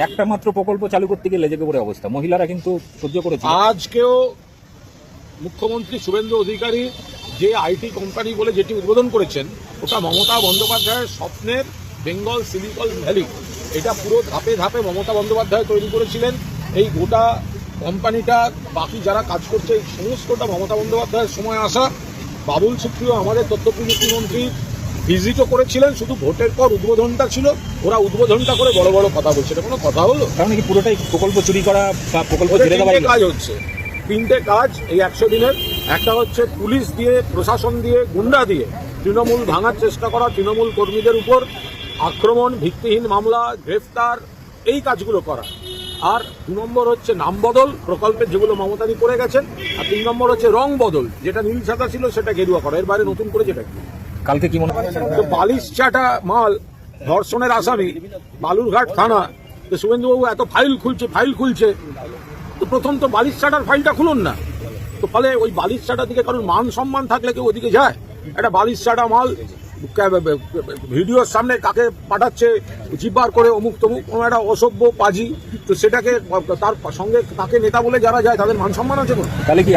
একটা মাত্র প্রকল্প চালু করতে গিয়ে লেজে পড়ে অবস্থা, মহিলারা কিন্তু সহ্য করেছে। আজকেও মুখ্যমন্ত্রী শুভেন্দু অধিকারী যে আইটি কোম্পানি বলে যেটি উদ্বোধন করেছেন, ওটা মমতা বন্দ্যোপাধ্যায়ের স্বপ্নের বেঙ্গল সিলিকন ভ্যালি। এটা পুরো ধাপে ধাপে মমতা বন্দ্যোপাধ্যায় তৈরি করেছিলেন। এই গোটা কোম্পানিটা, বাকি যারা কাজ করছে, এই সমস্তটা মমতা বন্দ্যোপাধ্যায়ের সময় আসা। বাবুল সুপ্রিয় আমাদের তথ্য প্রযুক্তি মন্ত্রী ভিজিটও করেছিলেন, শুধু ভোটের পর উদ্বোধনটা ছিল। ওরা উদ্বোধনটা করে বড় বড় কথা বলছে, এটা কোনো কথা হলো? কারণ কি পুরোটাই প্রকল্প চুরি করা বা প্রকল্প ছেড়ে দেওয়া? কাজ হচ্ছে, তিনটে কাজ এই 100 দিনের। একটা হচ্ছে পুলিশ দিয়ে, প্রশাসন দিয়ে, গুন্ডা দিয়ে তৃণমূল ভাঙার চেষ্টা করা, তৃণমূল কর্মীদের উপর আক্রমণ, ভিত্তিহীন মামলা, গ্রেফতার, এই কাজগুলো করা। আর 2 নম্বর হচ্ছে নাম বদল প্রকল্পে, যেগুলো মমতাদি করে গেছেন। আর 3 নম্বর হচ্ছে রং বদল, যেটা নীল সাদা ছিল সেটা গেরুয়া করা। এর বাইরে নতুন করে যেটা কালকে কি মনে হয় তো বালিশ চাটা মাল, ধর্ষণের আসামি, বালুরঘাট থানা। তো শুভেন্দুবাবু এত ফাইল খুলছে, তো প্রথম তো বালিশ চাটার ফাইলটা খুলুন না। তো ফলে ওই বালিশ চাটা দিকে কারণ মান সম্মান থাকলে কেউ ওদিকে যায়? একটা বালিশ চাটা মাল ভিডিওর সামনে কাকে পাঠাচ্ছে জিব্বার করে অমুক তমুক, কোনো একটা অসভ্য পাজি। তো সেটাকে তার সঙ্গে তাকে নেতা বলে যারা যায় তাদের মান সম্মান আছে? তাহলে কি